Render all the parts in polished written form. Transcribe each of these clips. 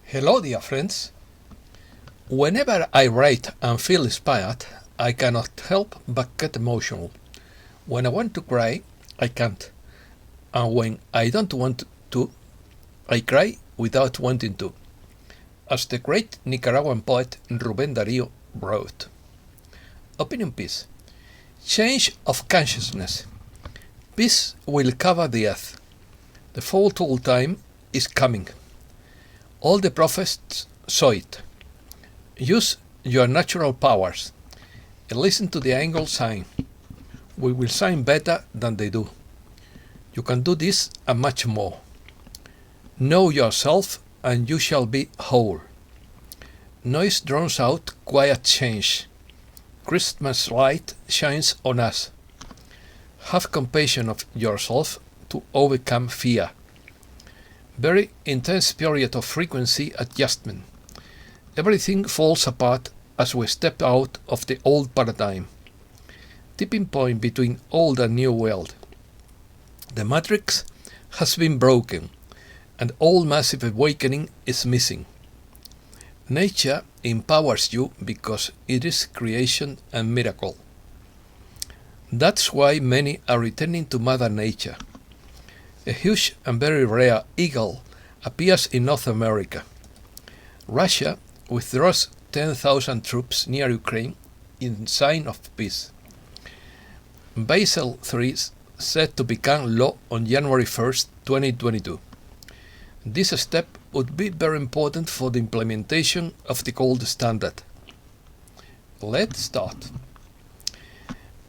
Hello, dear friends. Whenever I write and feel inspired, I cannot help but get emotional. When I want to cry, I can't. And when I don't want to, I cry without wanting to. As the great Nicaraguan poet Rubén Darío wrote. Opinion piece. Change of consciousness. Peace will cover the earth. The foretold time is coming. All the prophets saw it. Use your natural powers and listen to the angel sign. We will sign better than they do. You can do this and much more. Know yourself and you shall be whole. Noise drowns out quiet change. Christmas light shines on us. Have compassion of yourself to overcome fear. Very intense period of frequency adjustment. Everything falls apart as we step out of the old paradigm. Tipping point between old and new world. The matrix has been broken, and all massive awakening is missing. Nature empowers you because it is creation and miracle. That's why many are returning to Mother Nature. A huge and very rare eagle appears in North America. Russia withdraws 10,000 troops near Ukraine in sign of peace. Basel III set to become law on January 1st, 2022. This step would be very important for the implementation of the gold standard. Let's start.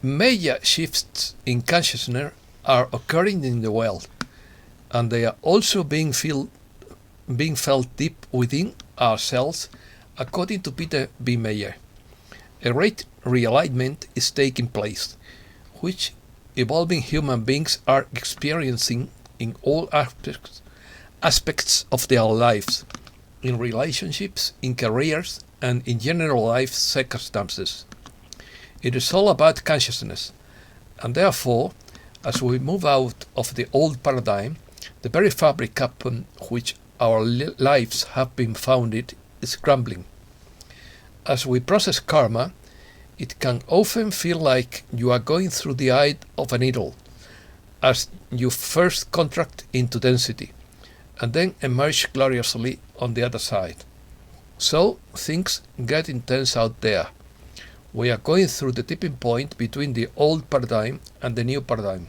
Major shifts in consciousness are occurring in the world, and they are also being felt deep within ourselves, according to Peter B. Meyer. A great realignment is taking place, which evolving human beings are experiencing in all aspects of their lives, in relationships, in careers, and in general life circumstances. It is all about consciousness, and therefore, as we move out of the old paradigm, the very fabric upon which our lives have been founded is crumbling. As we process karma, it can often feel like you are going through the eye of a needle, as you first contract into density, and then emerge gloriously on the other side. So things get intense out there. We are going through the tipping point between the old paradigm and the new paradigm.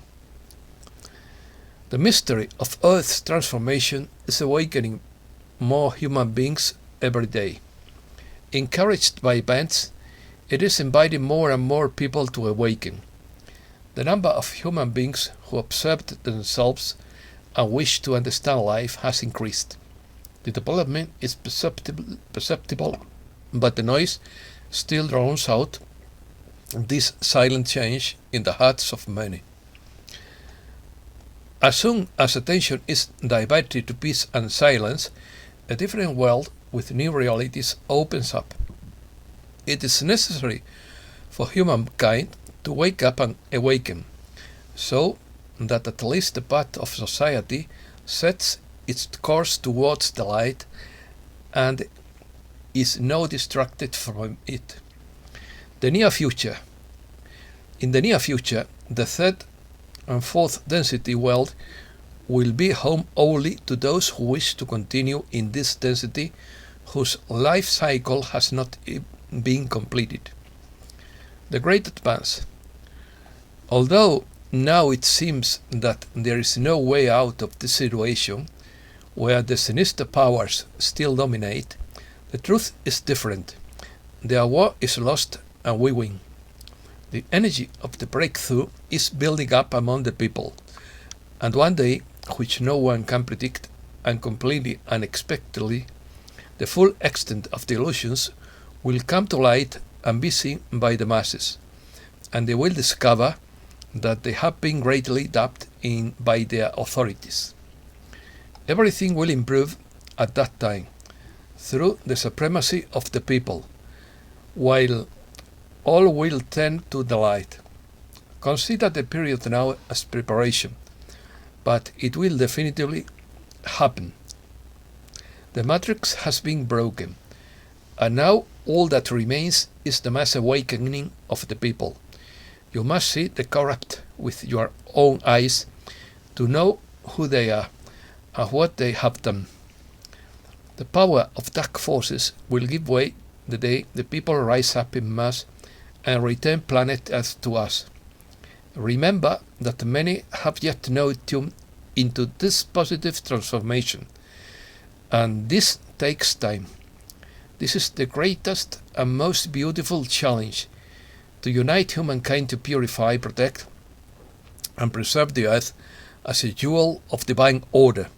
The mystery of Earth's transformation is awakening more human beings every day. Encouraged by events, it is inviting more and more people to awaken. The number of human beings who observed themselves and wish to understand life has increased. The development is perceptible, but the noise still drowns out this silent change in the hearts of many. As soon as attention is diverted to peace and silence, a different world with new realities opens up. It is necessary for humankind to wake up and awaken, so that at least a part of society sets its course towards the light and is not distracted from it. The near future. In the near future, the third and fourth density world will be home only to those who wish to continue in this density whose life cycle has not been completed. The great advance. Although now it seems that there is no way out of this situation, where the sinister powers still dominate, the truth is different. Their war is lost and we win. The energy of the breakthrough is building up among the people, and one day, which no one can predict, and completely unexpectedly, the full extent of the illusions will come to light and be seen by the masses, and they will discover that they have been greatly dubbed in by their authorities. Everything will improve at that time, through the supremacy of the people, while all will tend to the light. Consider the period now as preparation, but it will definitively happen. The matrix has been broken, and now all that remains is the mass awakening of the people. You must see the corrupt with your own eyes to know who they are and what they have done. The power of dark forces will give way the day the people rise up in mass and return planet Earth to us. Remember that many have yet not tuned into this positive transformation, and this takes time. This is the greatest and most beautiful challenge, to unite humankind to purify, protect, and preserve the earth as a jewel of divine order.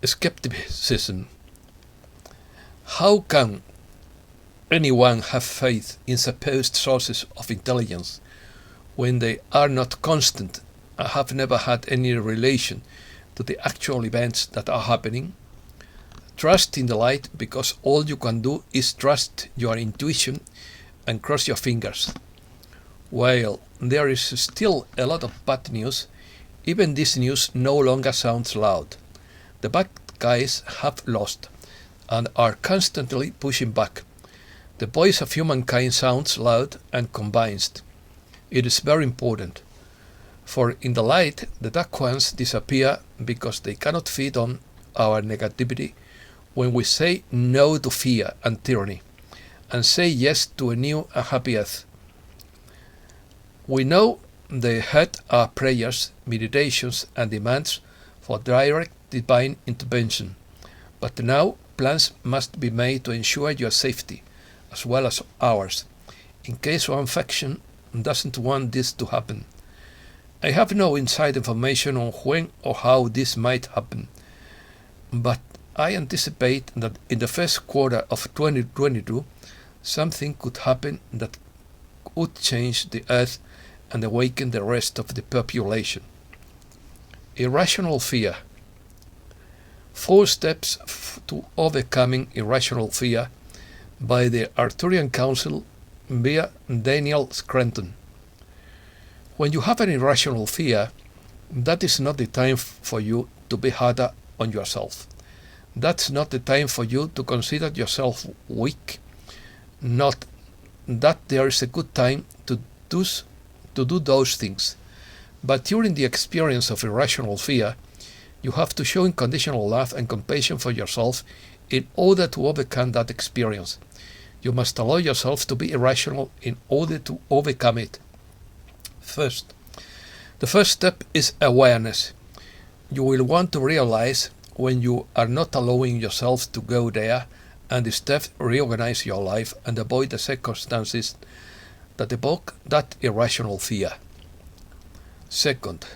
Skepticism. How can anyone have faith in supposed sources of intelligence when they are not constant and have never had any relation to the actual events that are happening? Trust in the light, because all you can do is trust your intuition and cross your fingers. While there is still a lot of bad news, even this news no longer sounds loud. The bad guys have lost and are constantly pushing back. The voice of humankind sounds loud and convinced. It is very important, for in the light the dark ones disappear because they cannot feed on our negativity when we say no to fear and tyranny, and say yes to a new and happy earth. We know they heard our prayers, meditations, and demands for direct divine intervention, but now plans must be made to ensure your safety, as well as ours, in case one faction doesn't want this to happen. I have no inside information on when or how this might happen, but I anticipate that in the first quarter of 2022 something could happen that would change the earth and awaken the rest of the population. Irrational fear. 4 steps to overcoming irrational fear by the Arthurian Council via Daniel Scranton. When you have an irrational fear, that is not the time for you to be harder on yourself. That's not the time for you to consider yourself weak. Not that there is a good time to do those things. But during the experience of irrational fear, you have to show unconditional love and compassion for yourself in order to overcome that experience. You must allow yourself to be irrational in order to overcome it. First, the first step is awareness. You will want to realize when you are not allowing yourself to go there, and instead reorganize your life and avoid the circumstances that evoke that irrational fear. Second,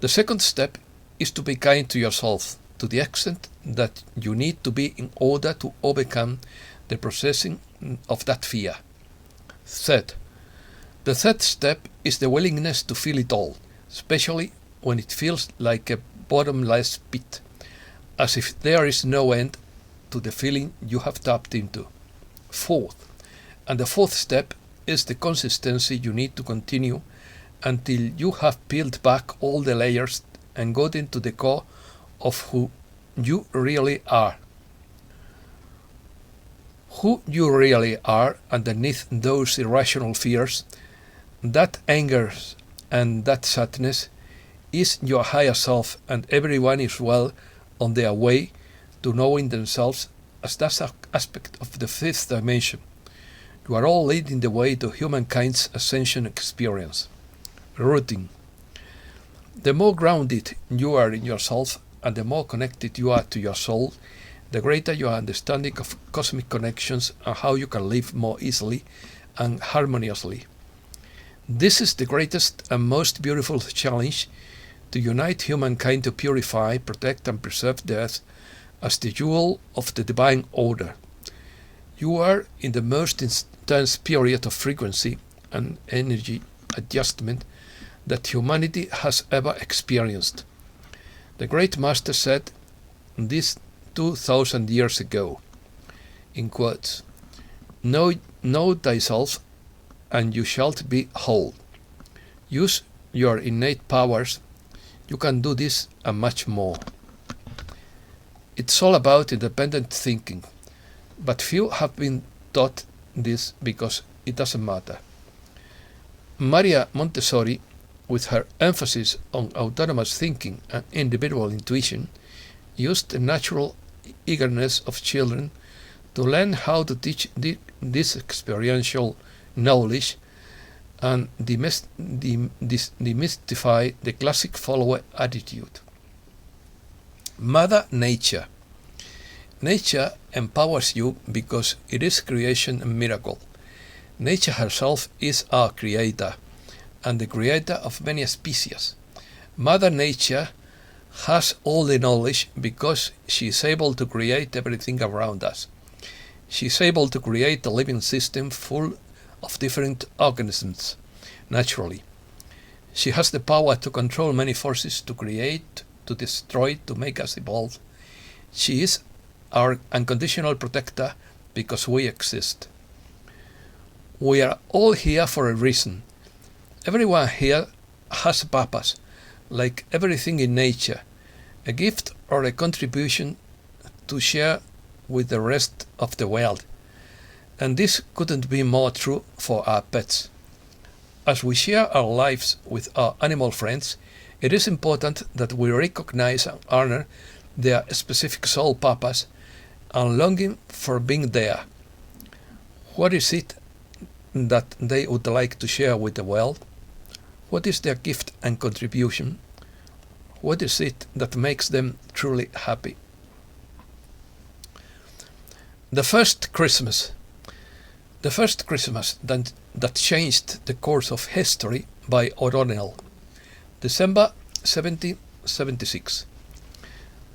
the second step is to be kind to yourself to the extent that you need to be in order to overcome the processing of that fear. Third, the third step is the willingness to feel it all, especially when it feels like a bottomless pit, as if there is no end to the feeling you have tapped into. Fourth, and the fourth step is the consistency you need to continue until you have peeled back all the layers and got into the core of who you really are. Who you really are underneath those irrational fears, that anger and that sadness, is your higher self, and everyone is well on their way to knowing themselves as that aspect of the fifth dimension. You are all leading the way to humankind's ascension experience. Rooting. The more grounded you are in yourself and the more connected you are to your soul, the greater your understanding of cosmic connections and how you can live more easily and harmoniously. This is the greatest and most beautiful challenge, to unite humankind to purify, protect, and preserve the earth as the jewel of the divine order. You are in the most intense period of frequency and energy adjustment that humanity has ever experienced. The great master said this 2,000 years ago, in quotes, know thyself and you shalt be whole. Use your innate powers. You can do this and much more. It's all about independent thinking, but few have been taught this because it doesn't matter. Maria Montessori, with her emphasis on autonomous thinking and individual intuition, used the natural eagerness of children to learn how to teach this experiential knowledge and demystify the classic follower attitude. Mother Nature. Nature empowers you because it is creation and miracle. Nature herself is our creator and the creator of many species. Mother Nature has all the knowledge because she is able to create everything around us. She is able to create a living system full of different organisms naturally. She has the power to control many forces, to create, to destroy, to make us evolve. She is our unconditional protector because we exist. We are all here for a reason. Everyone here has a purpose, like everything in nature, a gift or a contribution to share with the rest of the world. And this couldn't be more true for our pets. As we share our lives with our animal friends, it is important that we recognize and honor their specific soul purpose and longing for being there. What is it that they would like to share with the world? What is their gift and contribution? What is it that makes them truly happy? The first Christmas. The first Christmas that changed the course of history by O'Donnell, December 1776,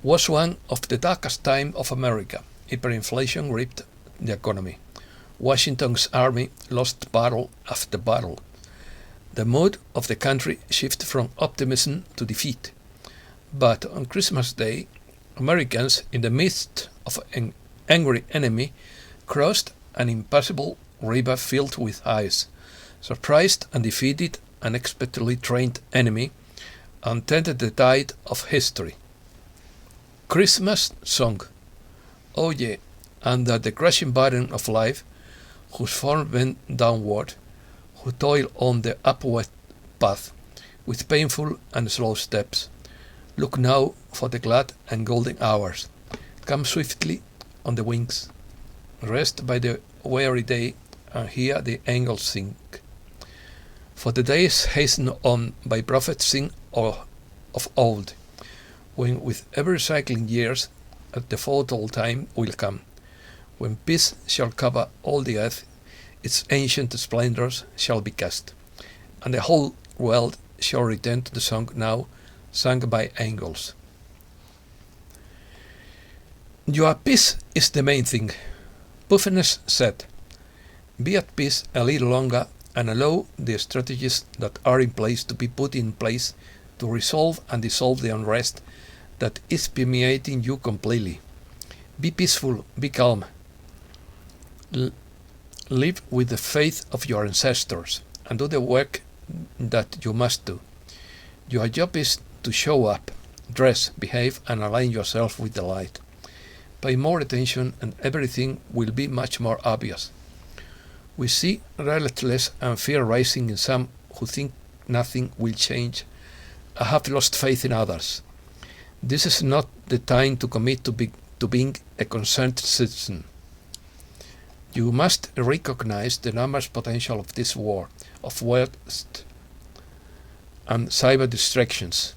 was one of the darkest times of America. Hyperinflation ripped the economy. Washington's army lost battle after battle. The mood of the country shifted from optimism to defeat. But on Christmas Day, Americans, in the midst of an angry enemy, crossed an impassable river filled with ice, surprised and defeated an unexpectedly trained enemy, and turned the tide of history. Christmas song. Oh yeah, under the crushing burden of life, whose form bent downward, who toil on the upward path with painful and slow steps. Look now for the glad and golden hours. Come swiftly on the wings. Rest by the weary day and hear the angels sing. For the days hasten on by prophets sing of old, when with ever cycling years at the foretold time will come, when peace shall cover all the earth, its ancient splendors shall be cast, and the whole world shall return to the song now sung by angels. Your peace is the main thing. Puffiness said, be at peace a little longer and allow the strategies that are in place to be put in place to resolve and dissolve the unrest that is permeating you completely. Be peaceful, be calm. Live with the faith of your ancestors and do the work that you must do. Your job is to show up, dress, behave, and align yourself with the light. Pay more attention and everything will be much more obvious. We see relentlessness and fear rising in some who think nothing will change. I have lost faith in others. This is not the time to commit to being a concerned citizen. You must recognize the enormous potential of this war, of waste and cyber distractions.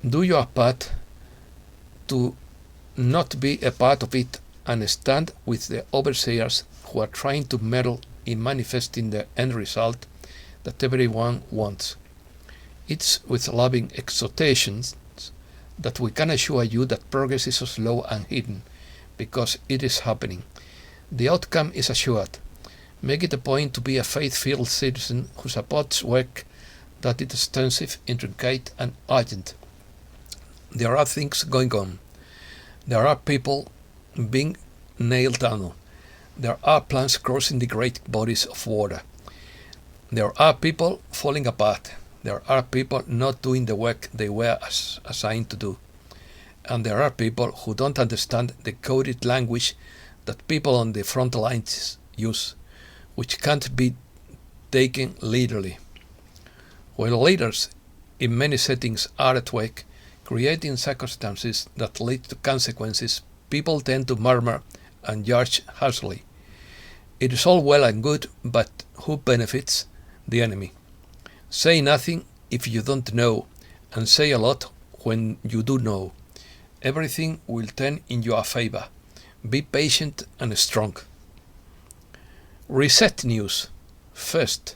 Do your part to not be a part of it and stand with the overseers who are trying to meddle in manifesting the end result that everyone wants. It's with loving exhortations that we can assure you that progress is slow and hidden, because it is happening. The outcome is assured. Make it a point to be a faith-filled citizen who supports work that is extensive, intricate, and urgent. There are things going on. There are people being nailed down. There are plants crossing the great bodies of water. There are people falling apart. There are people not doing the work they were assigned to do. and there are people who don't understand the coded language that people on the front lines use, which can't be taken literally. While leaders in many settings are at work, creating circumstances that lead to consequences, people tend to murmur and judge harshly. It is all well and good, but who benefits? The enemy. Say nothing if you don't know, and say a lot when you do know. Everything will turn in your favor. Be patient and strong. Reset news. First,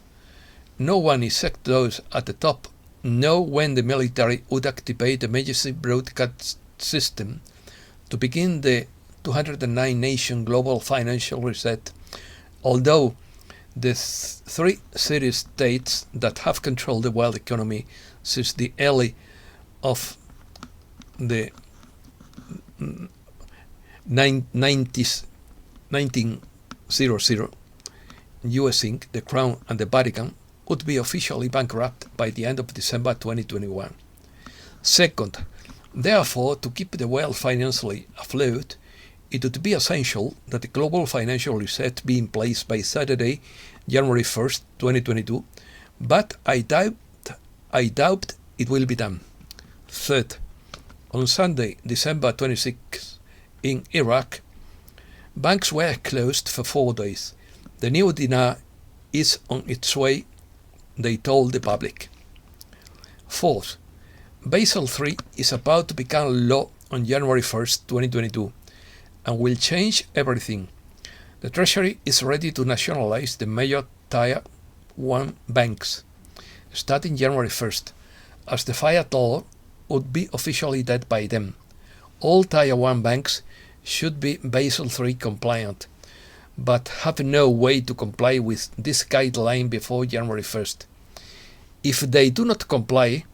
no one except those at the top know when the military would activate the emergency broadcast system to begin the 209-nation global financial reset, although the three serious states that have controlled the world economy since the early of the 1900, US Inc., the Crown, and the Vatican, would be officially bankrupt by the end of December 2021. Second, therefore, to keep the world financially afloat, it would be essential that the global financial reset be in place by Saturday, January 1st, 2022, but I doubt it will be done. Third, on Sunday, December 26th, in Iraq, banks were closed for 4 days. The new dinar is on its way, they told the public. Fourth, Basel III is about to become law on January 1st, 2022, and will change everything. The Treasury is ready to nationalize the major Tier 1 banks, starting January 1st, as the fiat law would be officially dead by then. All Tier 1 banks should be Basel III compliant, but have no way to comply with this guideline before January 1st. If they do not comply,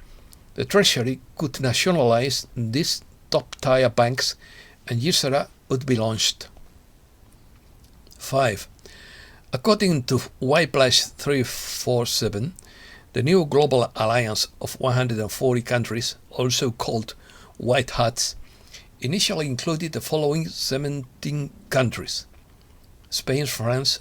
the Treasury could nationalize these top-tier banks and USERA would be launched. 5. According to Y+347, the new global alliance of 140 countries, also called White Hats, initially included the following 17 countries: Spain, France,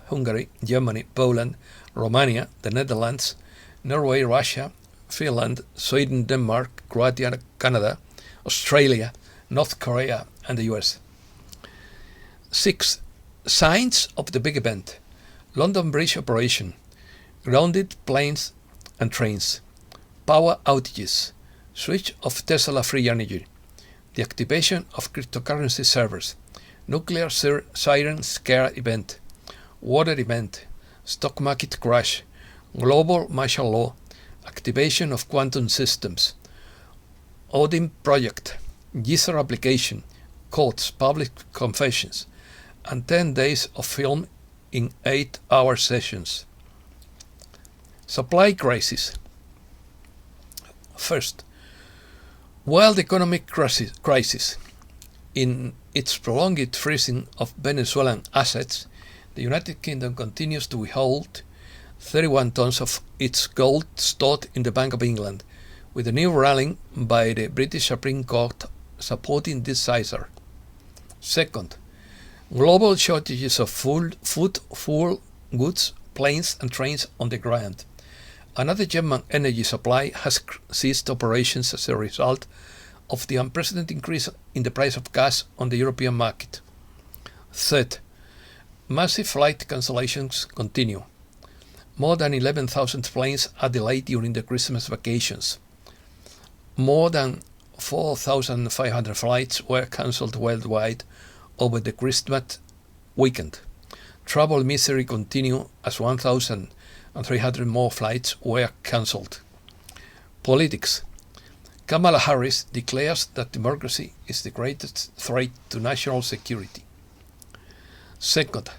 Hungary, Germany, Poland, Romania, the Netherlands, Norway, Russia, Finland, Sweden, Denmark, Croatia, Canada, Australia, North Korea, and the US. 6. Signs of the big event: London Bridge operation, grounded planes and trains, power outages, switch of Tesla free energy, the activation of cryptocurrency servers, nuclear siren scare event, water event, stock market crash, global martial law, activation of quantum systems, Odin project, Geyser application, courts, public confessions, and 10 days of film in 8-hour sessions. Supply crisis. First, world economic crisis. In its prolonged freezing of Venezuelan assets, the United Kingdom continues to withhold 31 tons of its gold stored in the Bank of England, with a new ruling by the British Supreme Court supporting this seizure. Second, global shortages of food, fuel, goods, planes and trains on the ground. Another German energy supply has ceased operations as a result of the unprecedented increase in the price of gas on the European market. Third, massive flight cancellations continue. More than 11,000 planes are delayed during the Christmas vacations. More than 4,500 flights were cancelled worldwide over the Christmas weekend. Travel misery continued as 1,300 more flights were cancelled. Politics. Kamala Harris declares that democracy is the greatest threat to national security. Second,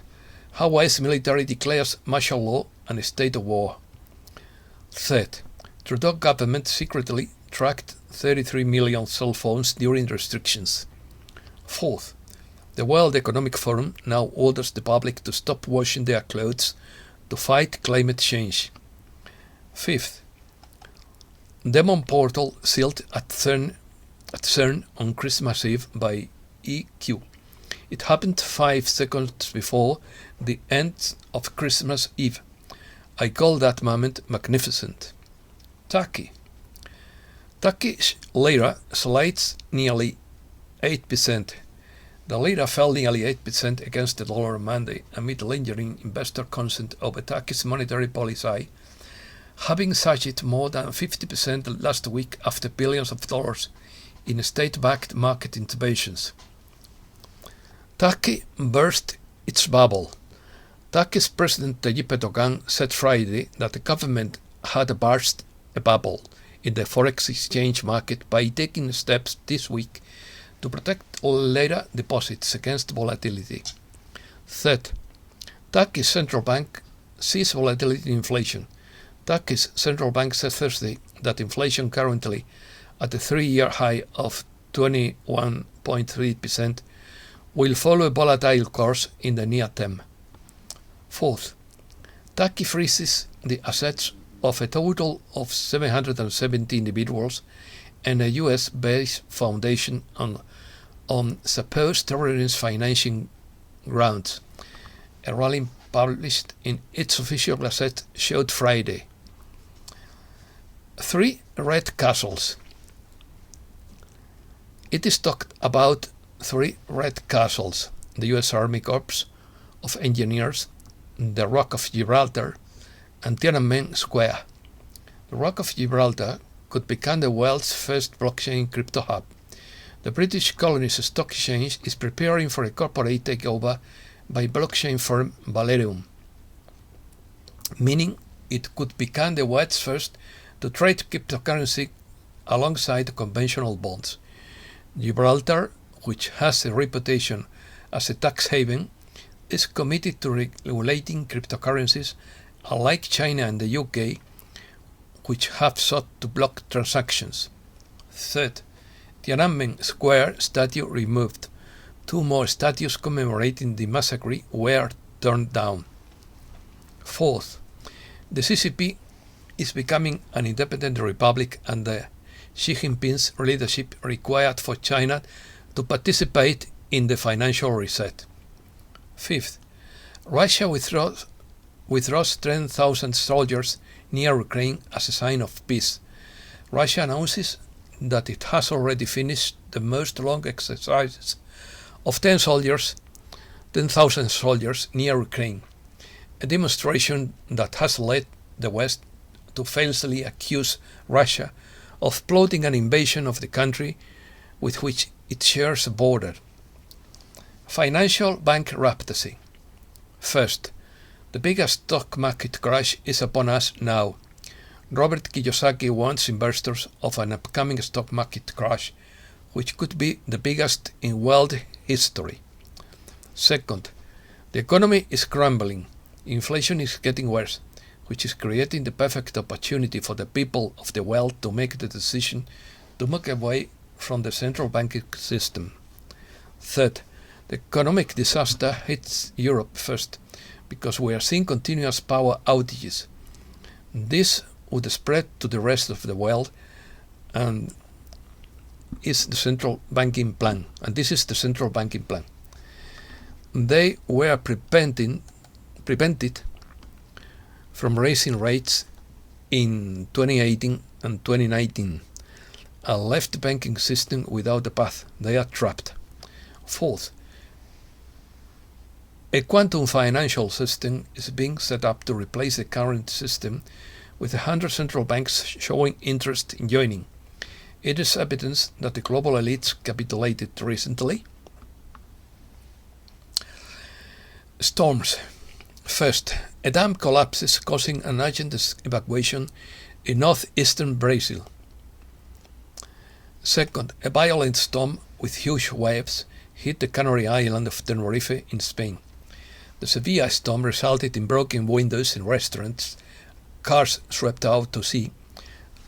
Hawaii's military declares martial law and a state of war. Third, Trudeau government secretly tracked 33 million cell phones during restrictions. Fourth, the World Economic Forum now orders the public to stop washing their clothes to fight climate change. Fifth, Demon portal sealed at CERN at CERN on Christmas Eve by EQ. It happened 5 seconds before the end of Christmas Eve. I call that moment magnificent. Turkey. Turkish lira slides nearly 8%. The lira fell nearly 8% against the dollar on Monday amid lingering investor concern over Turkey's monetary policy, having surged more than 50% last week after billions of dollars in state-backed market interventions. Turkey burst its bubble. Turkey's President Tayyip Erdogan said Friday that the government had burst a bubble in the forex exchange market by taking steps this week to protect lira deposits against volatility. Third, Turkey's central bank sees volatility in inflation. Turkey's central bank said Thursday that inflation currently at a 3-year high of 21.3% will follow a volatile course in the near term. Fourth, Turkey freezes the assets of a total of 770 individuals and a US-based foundation on supposed terrorist financing grounds. A ruling published in its official gazette showed Friday. 3 red castles. It is talked about 3 red castles: the US Army Corps of Engineers, the Rock of Gibraltar, and Tiananmen Square. The Rock of Gibraltar could become the world's first blockchain crypto hub. The British colony's stock exchange is preparing for a corporate takeover by blockchain firm Valerium, meaning it could become the world's first to trade cryptocurrency alongside conventional bonds. Gibraltar, which has a reputation as a tax haven, is committed to regulating cryptocurrencies, unlike China and the UK, which have sought to block transactions. Third, Tiananmen Square statue removed. 2 more statues commemorating the massacre were torn down. Fourth, the CCP is becoming an independent republic under Xi Jinping's leadership required for China to participate in the financial reset. Fifth, Russia withdraws 10,000 soldiers near Ukraine as a sign of peace. Russia announces that it has already finished the most long exercises of 10,000 soldiers near Ukraine, a demonstration that has led the West to falsely accuse Russia of plotting an invasion of the country with which it shares a border. Financial bankruptcy. First, the biggest stock market crash is upon us now. Robert Kiyosaki warns investors of an upcoming stock market crash, which could be the biggest in world history. Second, the economy is crumbling. Inflation is getting worse, which is creating the perfect opportunity for the people of the world to make the decision to move away from the central banking system. Third, the economic disaster hits Europe first, because we are seeing continuous power outages. This would spread to the rest of the world, and is the central banking plan. And this is the central banking plan. They were prevented from raising rates in 2018 and 2019. A left banking system without a path. They are trapped. Fourth, a quantum financial system is being set up to replace the current system, with 100 central banks showing interest in joining. It is evidence that the global elites capitulated recently. Storms. First, a dam collapses, causing an urgent evacuation in northeastern Brazil. Second, a violent storm with huge waves hit the Canary island of Tenerife in Spain. The severe storm resulted in broken windows in restaurants, cars swept out to sea,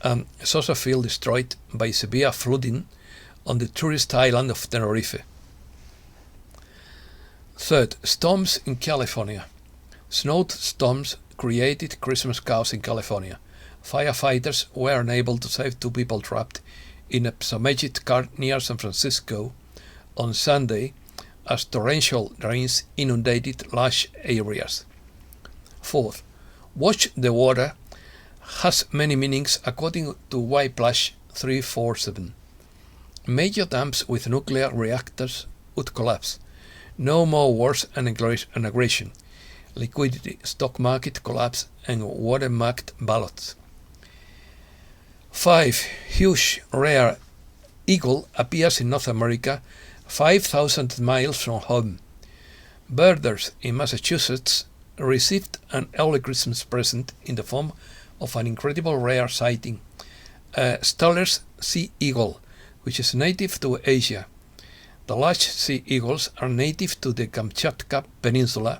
and a saucer field destroyed by severe flooding on the tourist island of Tenerife. Third, storms in California. Snowstorms created Christmas chaos in California. Firefighters were unable to save 2 people trapped in a submerged car near San Francisco on Sunday as torrential rains inundated large areas. Fourth, watch the water has many meanings according to Whiplash 347. Major dams with nuclear reactors would collapse. No more wars and aggression, liquidity, stock market collapse, and watermarked ballots. 5. Huge rare eagle appears in North America 5,000 miles from home. Birders in Massachusetts received an early Christmas present in the form of an incredible rare sighting, a Stoller's sea eagle, which is native to Asia. The large sea eagles are native to the Kamchatka Peninsula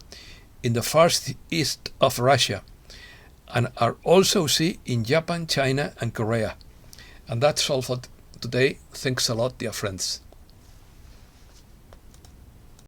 in the far east of Russia, and are also seen in Japan, China, and Korea. And that's all for today. Thanks a lot, dear friends.